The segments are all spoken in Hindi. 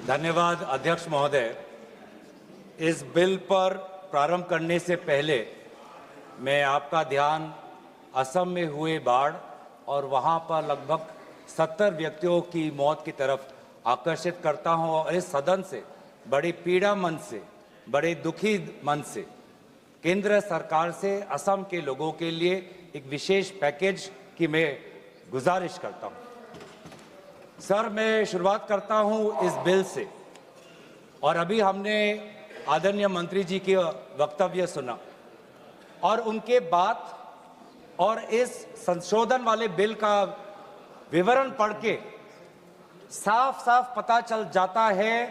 धन्यवाद अध्यक्ष महोदय। इस बिल पर प्रारंभ करने से पहले मैं आपका ध्यान असम में हुए बाढ़ और वहां पर लगभग 70 व्यक्तियों की मौत की तरफ आकर्षित करता हूं और इस सदन से बड़ी पीड़ा मन से, बड़े दुखी मन से केंद्र सरकार से असम के लोगों के लिए एक विशेष पैकेज की मैं गुजारिश करता हूं। सर, मैं शुरुआत करता हूं इस बिल से। और अभी हमने आदरणीय मंत्री जी के वक्तव्य सुना और उनके बात और इस संशोधन वाले बिल का विवरण पढ़ के साफ साफ पता चल जाता है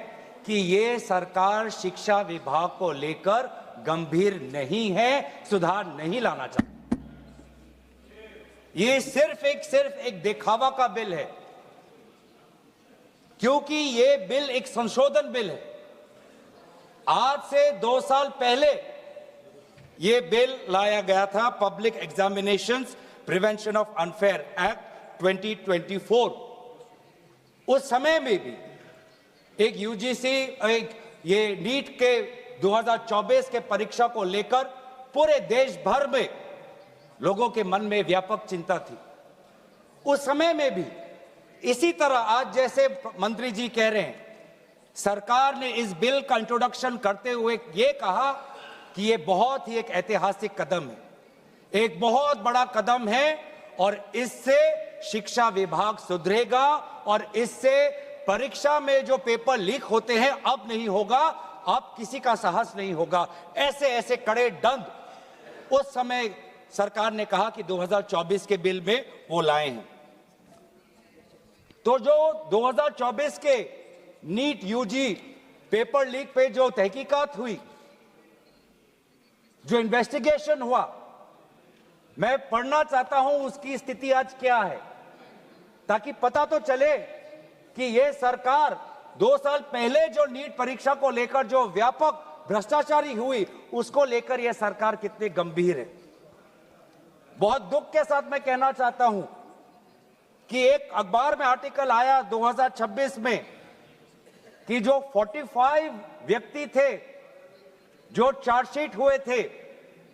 कि ये सरकार शिक्षा विभाग को लेकर गंभीर नहीं है, सुधार नहीं लाना चाहती। ये सिर्फ एक दिखावा का बिल है, क्योंकि ये बिल एक संशोधन बिल है। आज से 2 साल पहले ये बिल लाया गया था, public examinations prevention of unfair act 2024। उस समय में भी एक यूजीसी ये नीट के 2024 के परीक्षा को लेकर पूरे देश भर में लोगों के मन में व्यापक चिंता थी। उस समय में भी इसी तरह आज जैसे मंत्री जी कह रहे हैं, सरकार ने इस बिल का इंट्रोडक्शन करते हुए ये कहा कि ये बहुत ही एक ऐतिहासिक कदम है, एक बहुत बड़ा कदम है और इससे शिक्षा विभाग सुधरेगा और इससे परीक्षा में जो पेपर लीक होते हैं अब नहीं होगा, अब किसी का साहस नहीं होगा। ऐसे कड़े दंड उस समय सरकार ने कहा कि 2024 के बिल में वो लाए हैं। तो जो 2024 के नीट यूजी पेपर लीक पे जो तहकीकात हुई, जो इन्वेस्टिगेशन हुआ, मैं पढ़ना चाहता हूं उसकी स्थिति आज क्या है, ताकि पता तो चले कि यह सरकार 2 साल पहले जो नीट परीक्षा को लेकर जो व्यापक भ्रष्टाचारी हुई उसको लेकर यह सरकार कितनी गंभीर है। बहुत दुख के साथ मैं कहना चाहता हूं कि एक अखबार में आर्टिकल आया 2026 में कि जो 45 व्यक्ति थे जो चार्जशीट हुए थे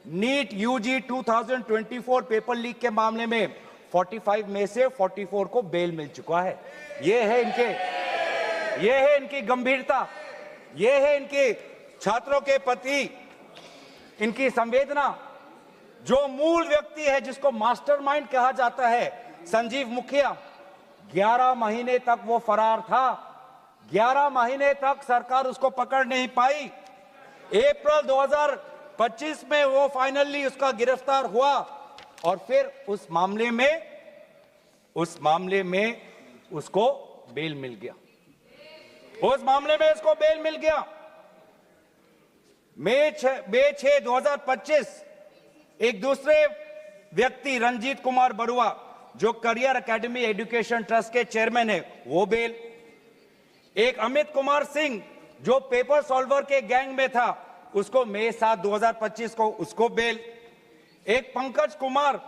नीट यूजी 2024 पेपर लीक के मामले में, 45 में से 44 को बेल मिल चुका है। ये है इनकी गंभीरता, ये है इनके छात्रों के प्रति इनकी संवेदना। जो मूल व्यक्ति है जिसको मास्टरमाइंड कहा जाता है, संजीव मुखिया, 11 महीने तक वो फरार था। 11 महीने तक सरकार उसको पकड़ नहीं पाई। अप्रैल 2025 में वो फाइनली उसका गिरफ्तार हुआ और फिर उस मामले में उसको बेल मिल गया। मई 6, 2025 एक दूसरे व्यक्ति रंजीत कुमार बरुआ जो करियर एकेडमी एजुकेशन ट्रस्ट के चेयरमैन है, वो बेल। एक अमित कुमार सिंह जो पेपर सॉल्वर के गैंग में था, उसको मई 7, 2025 को उसको बेल। एक पंकज कुमार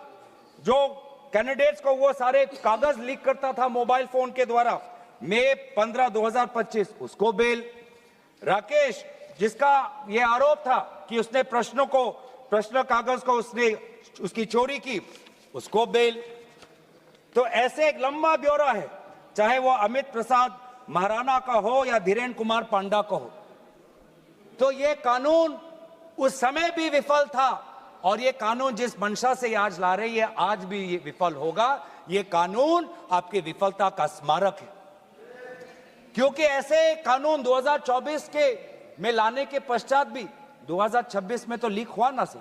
जो कैंडिडेट्स को वो सारे कागज लीक करता था मोबाइल फोन के द्वारा, मई 15, 2025 उसको बेल। राकेश, जिसका ये आरोप था कि उसने प्रश्न कागज को उसकी चोरी की, उसको बेल। तो ऐसे एक लंबा ब्यौरा है, चाहे वो अमित प्रसाद महाराणा का हो या धीरेन्द्र कुमार पांडा का हो। तो ये कानून उस समय भी विफल था और ये कानून जिस मंशा से आज ला रही है आज भी ये विफल होगा। ये कानून आपकी विफलता का स्मारक है, क्योंकि ऐसे कानून 2024 के में लाने के पश्चात भी 2026 में तो लीक हुआ ना सर।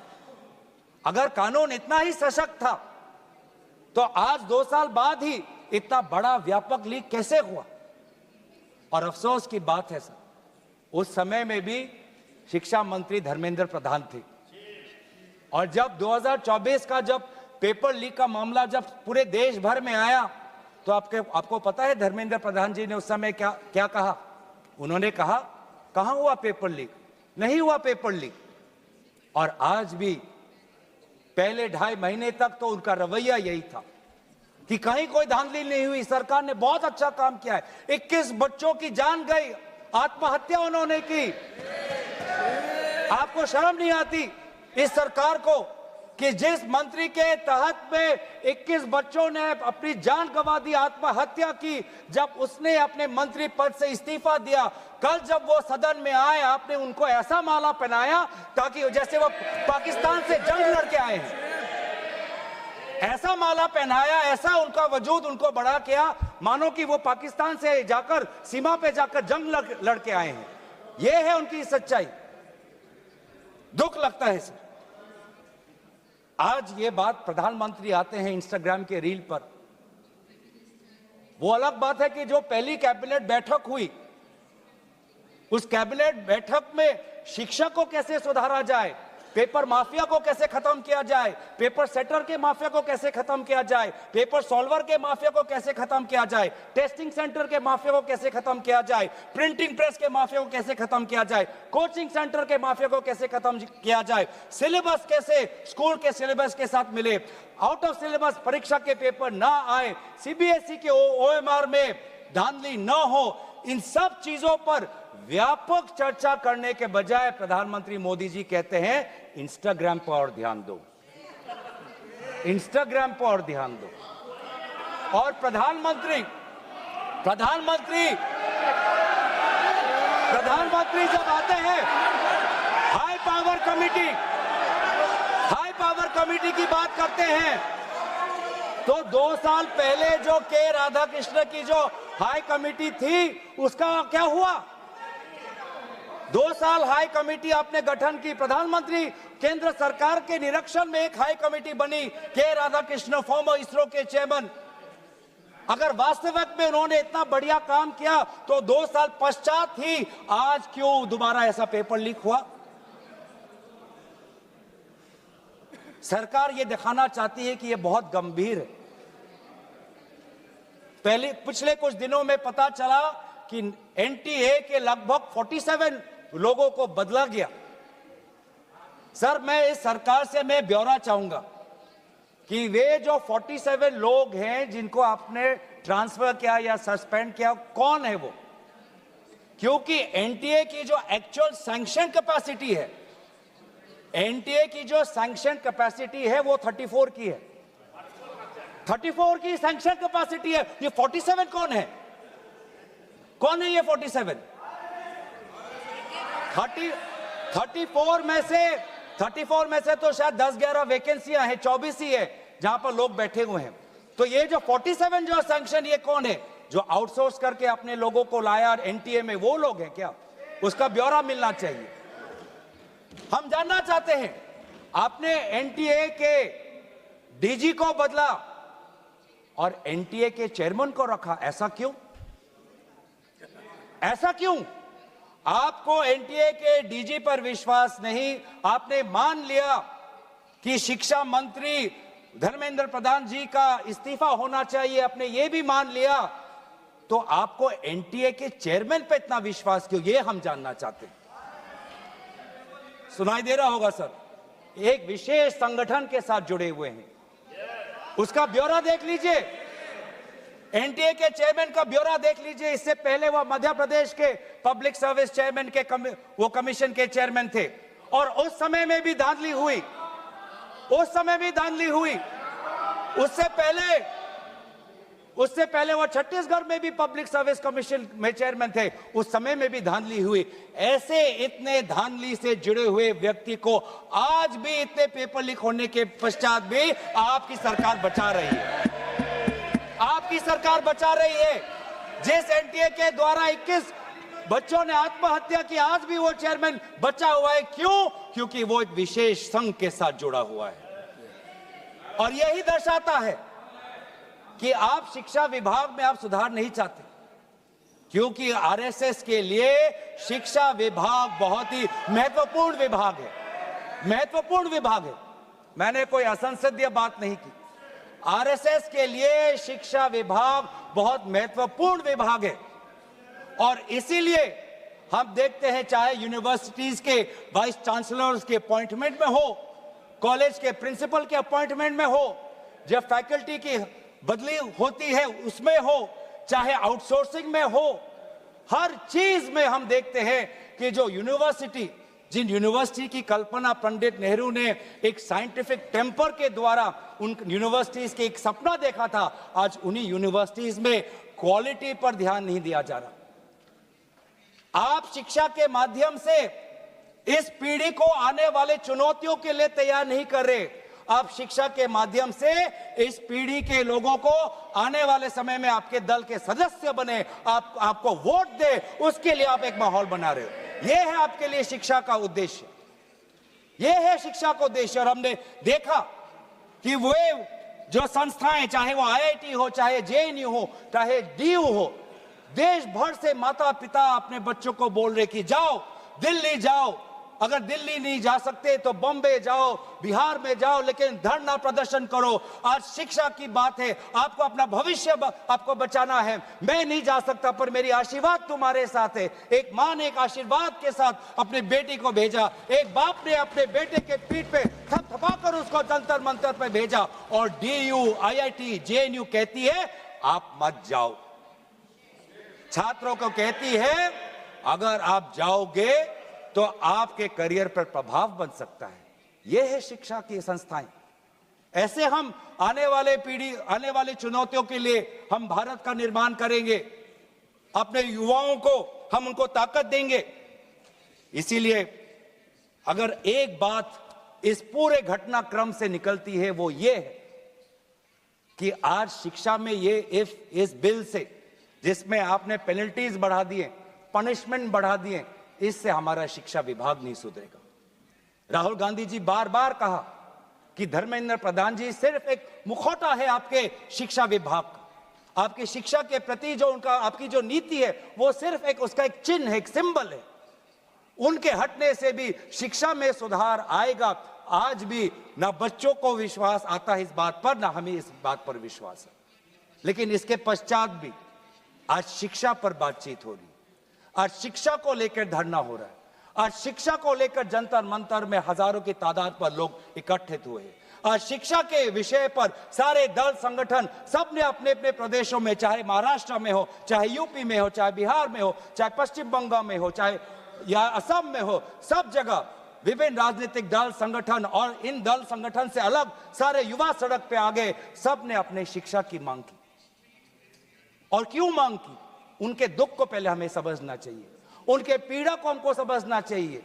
अगर कानून इतना ही सशक्त था तो आज 2 साल बाद ही इतना बड़ा व्यापक लीक कैसे हुआ। और अफसोस की बात है सर, उस समय में भी शिक्षा मंत्री धर्मेंद्र प्रधान थे और जब 2024 का जब पेपर लीक का मामला जब पूरे देश भर में आया तो आपको पता है धर्मेंद्र प्रधान जी ने उस समय क्या कहा? उन्होंने कहा, कहां हुआ पेपर लीक? नहीं हुआ पेपर लीक। और आज भी पहले 2.5 महीने तक तो उनका रवैया यही था कि कहीं कोई धांधली नहीं हुई, सरकार ने बहुत अच्छा काम किया है। 21 बच्चों की जान गई आत्महत्या उन्होंने की। आपको शर्म नहीं आती इस सरकार को कि जिस मंत्री के तहत में 21 बच्चों ने अपनी जान गंवा दी, आत्महत्या की, जब उसने अपने मंत्री पद से इस्तीफा दिया, कल जब वो सदन में आए आपने उनको ऐसा माला पहनाया ताकि जैसे वो पाकिस्तान से जंग लड़के आए हैं, ऐसा माला पहनाया, ऐसा उनका वजूद उनको बड़ा किया मानो कि वो पाकिस्तान से जाकर सीमा पे जाकर जंग लड़के आए हैं। ये है उनकी सच्चाई। दुख लगता है सर। आज ये बात प्रधानमंत्री आते हैं इंस्टाग्राम के रील पर, वो अलग बात है कि जो पहली कैबिनेट बैठक हुई उस कैबिनेट बैठक में शिक्षा को कैसे सुधारा जाए, पेपर माफिया को कैसे खत्म किया जाए, पेपर सेटर के माफिया को कैसे खत्म किया जाए, पेपर सॉल्वर के माफिया को कैसे खत्म किया जाए, टेस्टिंग सेंटर के माफिया को कैसे खत्म किया जाए, प्रिंटिंग प्रेस के माफिया को कैसे खत्म किया जाए, कोचिंग सेंटर के माफिया को कैसे खत्म किया जाए, सिलेबस कैसे स्कूल के सिलेबस के साथ मिले, आउट ऑफ सिलेबस परीक्षा के पेपर ना आए, सीबीएसई के ओएमआर में धांधली न हो, इन सब चीजों पर व्यापक चर्चा करने के बजाय प्रधानमंत्री मोदी जी कहते हैं इंस्टाग्राम पर और ध्यान दो, इंस्टाग्राम पर और ध्यान दो। और प्रधानमंत्री जब आते हैं हाई पावर कमेटी की बात करते हैं तो 2 साल पहले जो के राधाकृष्ण की जो हाई कमेटी थी उसका क्या हुआ? 2 साल हाई कमेटी आपने गठन की, प्रधानमंत्री केंद्र सरकार के निरीक्षण में एक हाई कमेटी बनी, के राधाकृष्ण फॉर्मर इसरो के चेयरमैन। अगर वास्तविक में उन्होंने इतना बढ़िया काम किया तो 2 साल पश्चात ही आज क्यों दोबारा ऐसा पेपर लीक हुआ? सरकार ये दिखाना चाहती है कि ये बहुत गंभीर है। पिछले कुछ दिनों में पता चला कि एनटीए के लगभग 47 लोगों को बदला गया। सर मैं इस सरकार से मैं ब्यौरा चाहूंगा कि वे जो 47 लोग हैं जिनको आपने ट्रांसफर किया या सस्पेंड किया, कौन है वो? क्योंकि एनटीए की जो एक्चुअल सैंक्शन कैपेसिटी है, एनटीए की जो सैंक्शन कैपेसिटी है वो 34 की है, 34 की सैंक्शन कैपेसिटी है। ये 47 कौन है? कौन है ये 47? 34 में से तो शायद 10-11 वैकेंसियां हैं, 24 ही है जहां पर लोग बैठे हुए हैं। तो ये जो 47 जो सैंक्शन, ये कौन है? जो आउटसोर्स करके अपने लोगों को लाया एनटीए में, वो लोग हैं क्या? उसका ब्यौरा मिलना चाहिए। हम जानना चाहते हैं, आपने एनटीए के डीजी को बदला और एनटीए के चेयरमैन को रखा, ऐसा क्यों? ऐसा क्यों? आपको एनटीए के डीजी पर विश्वास नहीं, आपने मान लिया कि शिक्षा मंत्री धर्मेंद्र प्रधान जी का इस्तीफा होना चाहिए, आपने ये भी मान लिया, तो आपको एनटीए के चेयरमैन पे इतना विश्वास क्यों? ये हम जानना चाहते हैं। सुनाई दे रहा होगा सर, एक विशेष संगठन के साथ जुड़े हुए हैं, उसका ब्यौरा देख लीजिए, एनटीए के चेयरमैन का ब्यौरा देख लीजिए। इससे पहले वह मध्य प्रदेश के पब्लिक सर्विस चेयरमैन के वो कमीशन के चेयरमैन थे और उस समय में भी धांधली हुई, उससे पहले वो छत्तीसगढ़ में भी पब्लिक सर्विस कमीशन में चेयरमैन थे, उस समय में भी धांधली हुई। ऐसे इतने धांधली से जुड़े हुए व्यक्ति को आज भी इतने पेपर लीक होने के पश्चात भी आपकी सरकार बचा रही है, आपकी सरकार बचा रही है। जिस एनटीए के द्वारा 21 बच्चों ने आत्महत्या की, आज भी वो चेयरमैन बचा हुआ है। क्यों? क्योंकि वो एक विशेष संघ के साथ जुड़ा हुआ है। और यही दर्शाता है कि आप शिक्षा विभाग में आप सुधार नहीं चाहते, क्योंकि आरएसएस के लिए शिक्षा विभाग बहुत ही महत्वपूर्ण विभाग है। मैंने कोई असंसदीय बात नहीं की। आरएसएस के लिए शिक्षा विभाग बहुत महत्वपूर्ण विभाग है और इसीलिए हम देखते हैं, चाहे यूनिवर्सिटीज के वाइस चांसलर्स के अपॉइंटमेंट में हो, कॉलेज के प्रिंसिपल के अपॉइंटमेंट में हो, जब फैकल्टी की बदली होती है उसमें हो, चाहे आउटसोर्सिंग में हो, हर चीज में हम देखते हैं कि जो यूनिवर्सिटी, जिन यूनिवर्सिटी की कल्पना पंडित नेहरू ने एक साइंटिफिक टेम्पर के द्वारा उन यूनिवर्सिटीज के एक सपना देखा था, आज उन्हीं यूनिवर्सिटीज में क्वालिटी पर ध्यान नहीं दिया जा रहा। आप शिक्षा के माध्यम से इस पीढ़ी को आने वाले चुनौतियों के लिए तैयार नहीं कर रहे। आप शिक्षा के माध्यम से इस पीढ़ी के लोगों को आने वाले समय में आपके दल के सदस्य बने, आपको वोट दे, उसके लिए आप एक माहौल बना रहे हो। यह है आपके लिए शिक्षा का उद्देश्य, यह है शिक्षा का उद्देश्य। और हमने देखा कि वे जो संस्थाएं, चाहे वो आईआईटी हो, चाहे जेएनयू हो, चाहे डीयू हो, देश भर से माता पिता अपने बच्चों को बोल रहे कि जाओ दिल्ली जाओ, अगर दिल्ली नहीं जा सकते तो बॉम्बे जाओ, बिहार में जाओ, लेकिन धरना प्रदर्शन करो। आज शिक्षा की बात है, आपको अपना भविष्य आपको बचाना है। मैं नहीं जा सकता पर मेरी आशीर्वाद तुम्हारे साथ है। एक मां ने एक आशीर्वाद के साथ अपनी बेटी को भेजा, एक बाप ने अपने बेटे के पीठ पे थपथपाकर उसको जंतर मंतर पे भेजा, और डीयू, आईआईटी, जेएनयू कहती है आप मत जाओ। छात्रों को कहती है अगर आप जाओगे तो आपके करियर पर प्रभाव बन सकता है। यह है शिक्षा की संस्थाएं। ऐसे हम आने वाले पीढ़ी, आने वाली चुनौतियों के लिए हम भारत का निर्माण करेंगे। अपने युवाओं को हम उनको ताकत देंगे। इसीलिए अगर एक बात इस पूरे घटनाक्रम से निकलती है वो ये है कि आज शिक्षा में ये इस बिल से, जिसमें आपने पेनल्टीज बढ़ा दिए, पनिशमेंट बढ़ा दिए, इससे हमारा शिक्षा विभाग नहीं सुधरेगा। राहुल गांधी जी बार बार कहा कि धर्मेंद्र प्रधान जी सिर्फ एक मुखौटा है आपके शिक्षा विभाग का। आपकी शिक्षा के प्रति जो उनका, आपकी जो नीति है वो सिर्फ एक, उसका एक चिन्ह है, एक सिंबल है। उनके हटने से भी शिक्षा में सुधार आएगा। आज भी ना बच्चों को विश्वास आता है इस बात पर, ना हमें इस बात पर विश्वास है। लेकिन इसके पश्चात भी आज शिक्षा पर बातचीत हो रही है, आज शिक्षा को लेकर धरना हो रहा है, आज शिक्षा को लेकर जंतर मंतर में हजारों की तादाद पर लोग इकट्ठित हुए हैं। आज शिक्षा के विषय पर सारे दल संगठन सब ने अपने अपने प्रदेशों में, चाहे महाराष्ट्र में हो, चाहे यूपी में हो, चाहे बिहार में हो, चाहे पश्चिम बंगाल में हो, चाहे या असम में हो, सब जगह विभिन्न राजनीतिक दल संगठन और इन दल संगठन से अलग सारे युवा सड़क पे आ गए। सब ने अपने शिक्षा की मांग की। और क्यों मांग की? उनके दुख को पहले हमें समझना चाहिए, उनके पीड़ा को हमको समझना चाहिए,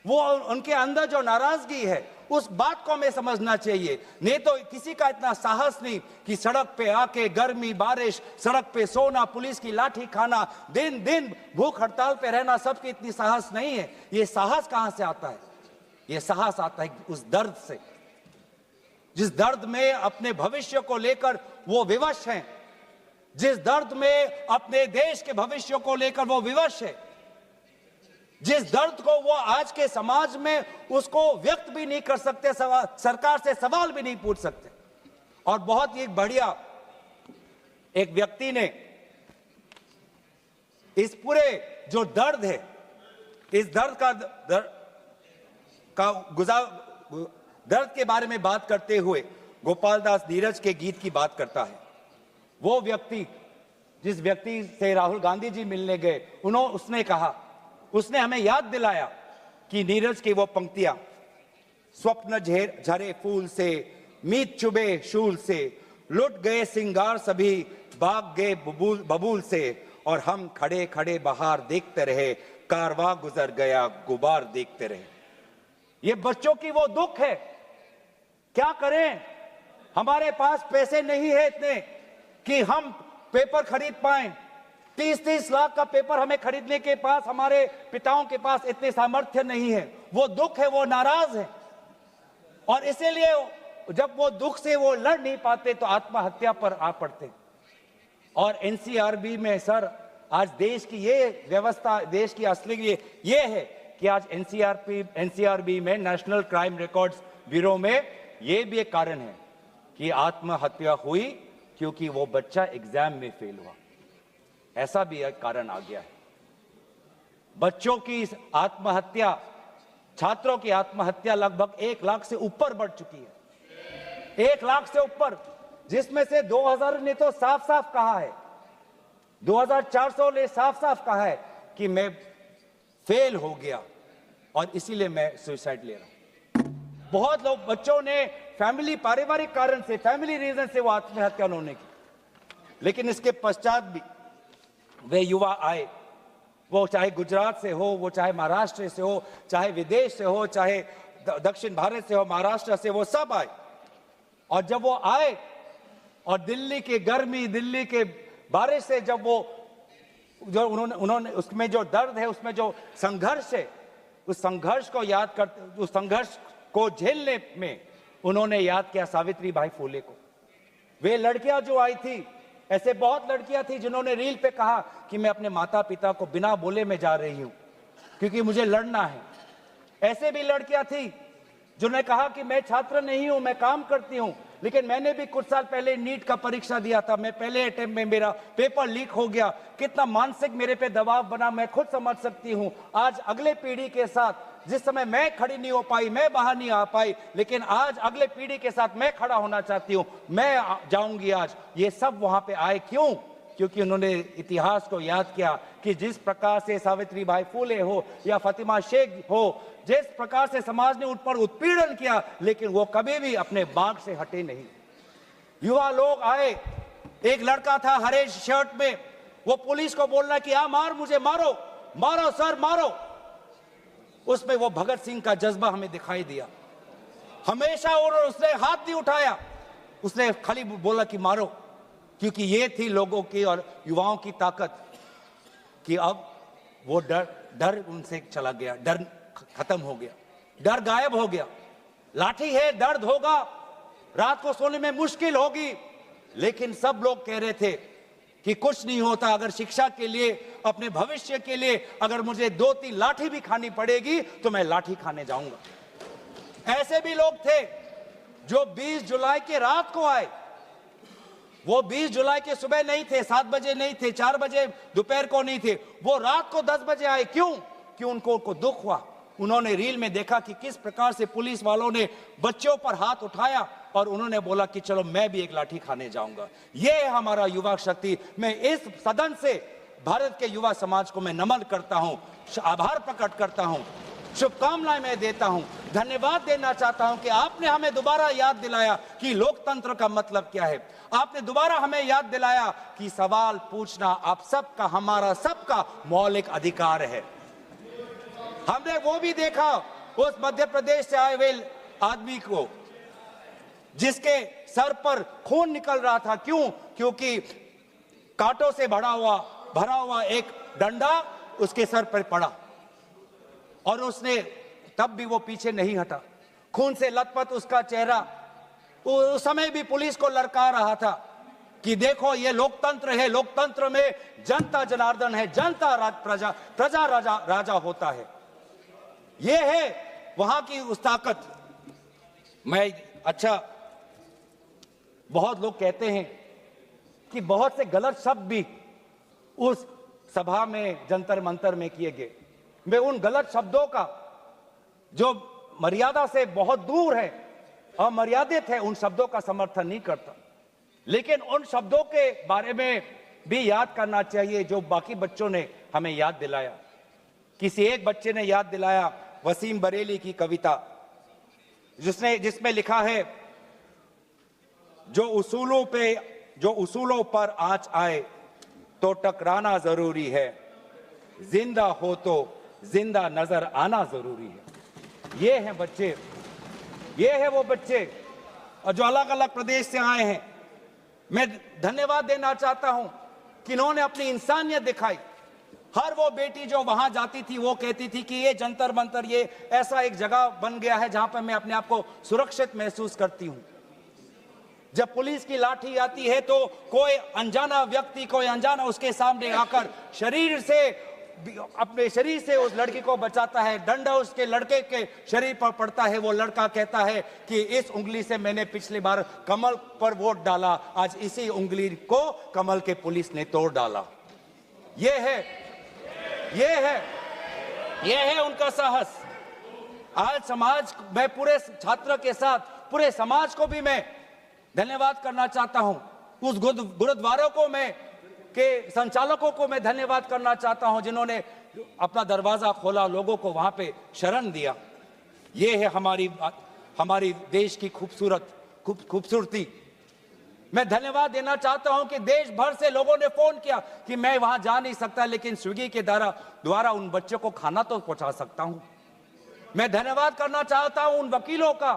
वो उनके अंदर जो नाराजगी है उस बात को हमें समझना चाहिए। नहीं तो किसी का इतना साहस नहीं कि सड़क पे आके गर्मी बारिश, सड़क पे सोना, पुलिस की लाठी खाना, दिन दिन भूख हड़ताल पे रहना, सबकी इतनी साहस नहीं है। ये साहस कहां से आता है? ये साहस आता है उस दर्द से, जिस दर्द में अपने भविष्य को लेकर वो विवश हैं, जिस दर्द में अपने देश के भविष्य को लेकर वो विवश है, जिस दर्द को वो आज के समाज में उसको व्यक्त भी नहीं कर सकते, सरकार से सवाल भी नहीं पूछ सकते। और बहुत ही बढ़िया एक व्यक्ति ने इस पूरे जो दर्द है, इस दर्द के बारे में बात करते हुए गोपाल दास नीरज के गीत की बात करता है। वो व्यक्ति, जिस व्यक्ति से राहुल गांधी जी मिलने गए, उसने कहा, उसने हमें याद दिलाया कि नीरज की वो पंक्तियां, स्वप्न झरे फूल से, मीत चुबे शूल से, लुट गए सिंगार सभी, भाग गए बबूल से, और हम खड़े खड़े बहार देखते रहे, कारवा गुजर गया गुबार देखते रहे। ये बच्चों की वो दुख है। क्या करें? हमारे पास पैसे नहीं है इतने कि हम पेपर खरीद पाएं। 30-30 लाख का पेपर हमें खरीदने के पास, हमारे पिताओं के पास इतने सामर्थ्य नहीं है। वो दुख है, वो नाराज है, और इसीलिए जब वो दुख से वो लड़ नहीं पाते तो आत्महत्या पर आ पड़ते। और एनसीआरबी में सर, आज देश की ये व्यवस्था, देश की असली ये है कि आज एनसीआरबी में, नेशनल क्राइम रिकॉर्ड्स ब्यूरो में, ये भी एक कारण है कि आत्महत्या हुई क्योंकि वो बच्चा एग्जाम में फेल हुआ। ऐसा भी एक कारण आ गया है। बच्चों की आत्महत्या, छात्रों की आत्महत्या लगभग 1 लाख से ऊपर बढ़ चुकी है। 1 लाख से ऊपर, जिसमें से 2000 ने तो साफ साफ कहा है, 2400 ने साफ साफ कहा है कि मैं फेल हो गया और इसीलिए मैं सुसाइड ले रहा हूं। बहुत लोग बच्चों ने फैमिली पारिवारिक कारण से, फैमिली रीजन से वो आत्महत्या उन्होंने की, लेकिन इसके पश्चात भी वे युवा आए, वो चाहे गुजरात से हो, वो चाहे महाराष्ट्र से हो, चाहे विदेश से हो, चाहे दक्षिण भारत से हो, महाराष्ट्र से, वो सब आए। और जब वो आए और दिल्ली की गर्मी, दिल्ली के बारिश से जब वो जो उन्होंने उसमें जो दर्द है, उसमें जो संघर्ष है, उस संघर्ष को याद करते, उस संघर्ष को झेलने में उन्होंने याद किया सावित्री बाई फुले को। वे लड़कियां जो आई थी, ऐसे बहुत लड़कियां थी जिन्होंने रील पे कहा कि मैं अपने माता पिता को बिना बोले में जा रही हूं क्योंकि मुझे लड़ना है। ऐसे भी लड़कियां थी जिन्होंने कहा कि मैं छात्र नहीं हूं, मैं काम करती हूं, लेकिन मैंने भी कुछ साल पहले नीट का परीक्षा दिया था, मैं पहले अटेम्प्ट में मेरा पेपर लीक हो गया, कितना मानसिक मेरे पे दबाव बना मैं खुद समझ सकती हूं। आज अगले पीढ़ी के साथ, जिस समय मैं खड़ी नहीं हो पाई, मैं बाहर नहीं आ पाई, लेकिन आज अगले पीढ़ी के साथ मैं खड़ा होना चाहती हूं, मैं जाऊंगी आज। ये सब वहां पे आए क्यों? क्योंकि उन्होंने इतिहास को याद किया कि जिस प्रकार से सावित्री बाई फुले हो या फातिमा शेख हो, जिस प्रकार से समाज ने उन पर उत्पीड़न किया, लेकिन वो कभी भी अपने बाग से हटे नहीं। युवा लोग आए, एक लड़का था हरे शर्ट में, वो पुलिस को बोल रहा कि आ मार, मुझे मारो, मारो सर मारो। उसमें वो भगत सिंह का जज्बा हमें दिखाई दिया। हमेशा और उसने हाथ नहीं उठाया, उसने खाली बोला कि मारो, क्योंकि ये थी लोगों की और युवाओं की ताकत कि अब वो डर उनसे चला गया, डर खत्म हो गया, डर गायब हो गया। लाठी है, दर्द होगा, रात को सोने में मुश्किल होगी, लेकिन सब लोग कह रहे थे कि कुछ नहीं होता, अगर शिक्षा के लिए, अपने भविष्य के लिए अगर मुझे 2-3 लाठी भी खानी पड़ेगी तो मैं लाठी खाने जाऊंगा। ऐसे भी लोग थे जो 20 जुलाई की रात को आए। वो 20 जुलाई के सुबह नहीं थे, 7 बजे नहीं थे, 4 बजे दोपहर को नहीं थे, वो रात को 10 बजे आए। क्यों? कि उनको दुख हुआ। उन्होंने रील में देखा कि किस प्रकार से पुलिस वालों ने बच्चों पर हाथ उठाया और उन्होंने बोला कि चलो मैं भी एक लाठी खाने जाऊंगा। ये है हमारा युवा शक्ति। मैं इस सदन से भारत के युवा समाज को मैं नमन करता हूं, आभार प्रकट करता हूं, शुभकामनाएं मैं देता हूं, धन्यवाद देना चाहता हूं कि आपने हमें दोबारा याद दिलाया कि लोकतंत्र का मतलब क्या है। आपने दोबारा हमें याद दिलाया कि सवाल पूछना आप सबका, हमारा सबका मौलिक अधिकार है। हमने वो भी देखा उस मध्य प्रदेश से आए हुए आदमी को जिसके सर पर खून निकल रहा था। क्यों? क्योंकि कांटों से भरा हुआ एक डंडा उसके सर पर पड़ा और उसने तब भी वो पीछे नहीं हटा। खून से लथपथ उसका चेहरा, उस समय भी पुलिस को ललकार रहा था कि देखो ये लोकतंत्र है, लोकतंत्र में जनता जनार्दन है, जनता प्रजा राजा होता है। ये है वहां की उस ताकत। बहुत लोग कहते हैं कि बहुत से गलत शब्द भी उस सभा में, जंतर मंतर में किए गए। मैं उन गलत शब्दों का जो मर्यादा से बहुत दूर है, अमर्यादित है, उन शब्दों का समर्थन नहीं करता, लेकिन उन शब्दों के बारे में भी याद करना चाहिए जो बाकी बच्चों ने हमें याद दिलाया। किसी एक बच्चे ने याद दिलाया वसीम बरेली की कविता, जिसमें लिखा है, जो उसूलों पर आंच आए तो टकराना जरूरी है, जिंदा हो तो जिंदा नजर आना जरूरी है। ये हैं बच्चे, ये है वो बच्चे और जो अलग अलग प्रदेश से आए हैं। मैं धन्यवाद देना चाहता हूं कि इन्होंने अपनी इंसानियत दिखाई। हर वो बेटी जो वहां जाती थी वो कहती थी कि ये जंतर मंतर, ये ऐसा एक जगह बन गया है जहां पर मैं अपने आप को सुरक्षित महसूस करती हूं। जब पुलिस की लाठी आती है तो कोई अनजाना व्यक्ति, कोई अनजाना उसके सामने आकर अपने शरीर से उस लड़की को बचाता है। डंडा उसके लड़के के शरीर पर पड़ता है, वो लड़का कहता है कि इस उंगली से मैंने पिछली बार कमल पर वोट डाला, आज इसी उंगली को कमल के पुलिस ने तोड़ डाला। ये है उनका साहस। आज समाज, मैं पूरे छात्र के साथ पूरे समाज को भी मैं धन्यवाद करना चाहता हूं। उस गुरुद्वारों को मैं के संचालकों को मैं धन्यवाद करना चाहता हूं, जिन्होंने अपना दरवाजा खोला, लोगों को वहां पे शरण दिया। ये है हमारी देश की खूबसूरती। मैं धन्यवाद देना चाहता हूं कि देश भर से लोगों ने फोन किया कि मैं वहां जा नहीं सकता, लेकिन स्विगी के द्वारा उन बच्चों को खाना तो पहुंचा सकता हूं। मैं धन्यवाद करना चाहता हूं उन वकीलों का,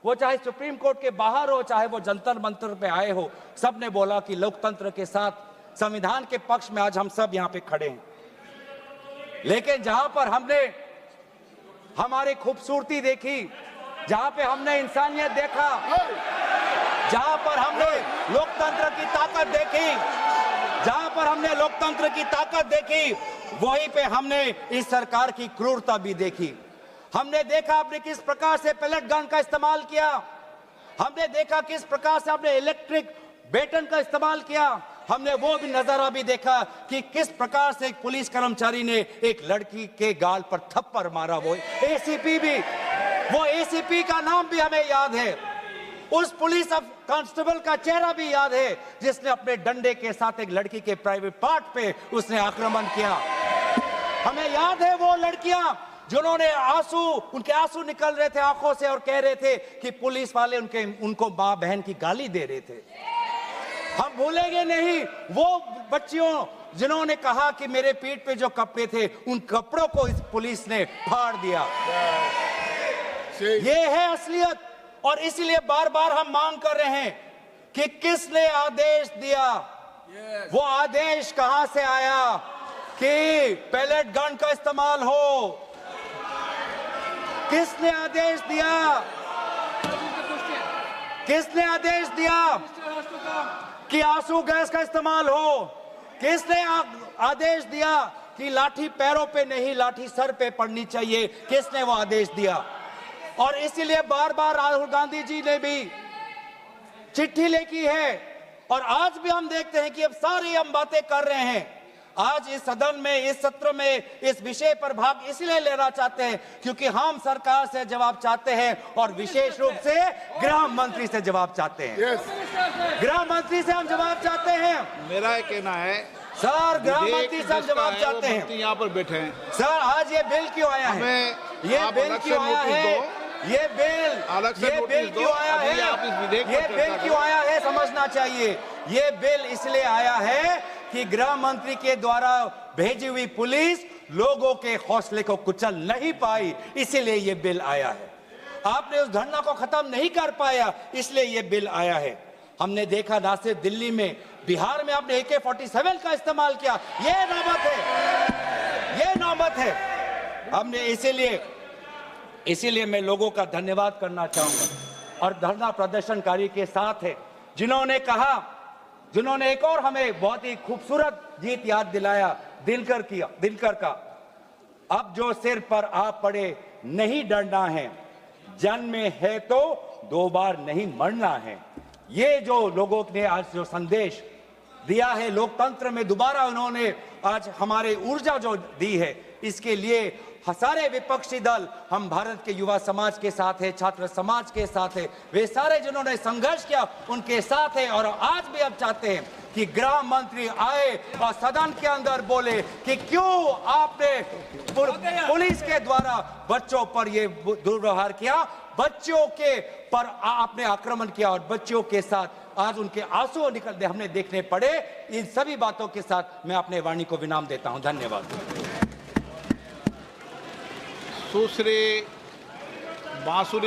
वो चाहे सुप्रीम कोर्ट के बाहर हो, चाहे वो जंतर मंतर पे आए हो, सबने बोला कि लोकतंत्र के साथ, संविधान के पक्ष में आज हम सब यहां पे खड़े हैं। लेकिन जहां पर हमने हमारी खूबसूरती देखी, जहां पे हमने इंसानियत देखा, जहां पर हमने लोकतंत्र की ताकत देखी, जहां पर हमने लोकतंत्र की ताकत देखी, वहीं पे हमने इस सरकार की क्रूरता भी देखी। हमने देखा आपने किस प्रकार से पैलेट गन का इस्तेमाल किया, हमने देखा किस प्रकार से आपने इलेक्ट्रिक बेटन का इस्तेमाल किया, हमने वो भी नजारा भी देखा कि किस प्रकार से एक पुलिस कर्मचारी ने एक लड़की के गाल पर थप्पड़ मारा। वो एसीपी का नाम भी हमें याद है, उस पुलिस कांस्टेबल का चेहरा भी याद है, जिसने अपने डंडे के साथ एक लड़की के प्राइवेट पार्ट पे उसने आक्रमण किया। हमें याद है वो लड़कियां जिन्होंने उनके आंसू निकल रहे थे आंखों से और कह रहे थे कि पुलिस वाले उनको मां बहन की गाली दे रहे थे। हम भूलेंगे नहीं वो बच्चियों जिन्होंने कहा कि मेरे पीठ पे जो कपड़े थे, उन कपड़ों को इस पुलिस ने फाड़ दिया। ये है असलियत, और इसीलिए बार बार हम मांग कर रहे हैं कि किसने आदेश दिया, वो आदेश कहां से आया कि पैलेट गन का इस्तेमाल हो, किसने आदेश दिया, किसने आदेश दिया कि आंसू गैस का इस्तेमाल हो, किसने आदेश दिया कि लाठी पैरों पे नहीं लाठी सर पे पड़नी चाहिए, किसने वो आदेश दिया। और इसीलिए बार बार राहुल गांधी जी ने भी चिट्ठी लिखी है, और आज भी हम देखते हैं कि अब सारी हम बातें कर रहे हैं। आज इस सदन में, इस सत्र में इस विषय पर भाग इसलिए लेना चाहते हैं क्योंकि हम सरकार से जवाब चाहते हैं, और विशेष रूप से गृह मंत्री से जवाब चाहते हैं। गृह मंत्री से हम जवाब चाहते हैं। मेरा कहना है सर, गृह मंत्री से हम जवाब चाहते हैं। यहाँ पर बैठे हैं सर, आज ये बिल क्यों आया है, ये बिल क्यों आया है, ये बिल क्यों आया है, ये बिल क्यों आया है समझना चाहिए। ये बिल इसलिए आया है कि गृह मंत्री के द्वारा भेजी हुई पुलिस लोगों के हौसले को कुचल नहीं पाई, इसीलिए ये बिल आया है। आपने उस धरना को खत्म नहीं कर पाया, इसलिए ये बिल आया है। हमने देखा ना सिर्फ दिल्ली में, बिहार में आपने AK-47 का इस्तेमाल किया। ये नौबत है। हमने इसीलिए मैं लोगों का धन्यवाद करना चाहूंगा, और धरना प्रदर्शनकारी के साथ है जिन्होंने एक और हमें बहुत ही खूबसूरत गीत याद दिलाया, दिनकर का। अब जो सिर पर आ पड़े नहीं डरना है, जन्म में है तो 2 बार नहीं मरना है। ये जो लोगों ने आज जो संदेश दिया है लोकतंत्र में, दोबारा उन्होंने आज हमारे ऊर्जा जो दी है, इसके लिए सारे विपक्षी दल, हम भारत के युवा समाज के साथ है, छात्र समाज के साथ है, वे सारे जिन्होंने संघर्ष किया उनके साथ है। और आज भी अब चाहते हैं कि गृह मंत्री आए और सदन के अंदर बोले कि क्यों आपने पुलिस के द्वारा बच्चों पर ये दुर्व्यवहार किया, बच्चों के पर आपने आक्रमण किया, और बच्चों के साथ आज उनके आंसू निकलते हमने देखने पड़े। इन सभी बातों के साथ मैं अपने वाणी को विराम देता हूं। धन्यवाद। सुश्री बांसुरी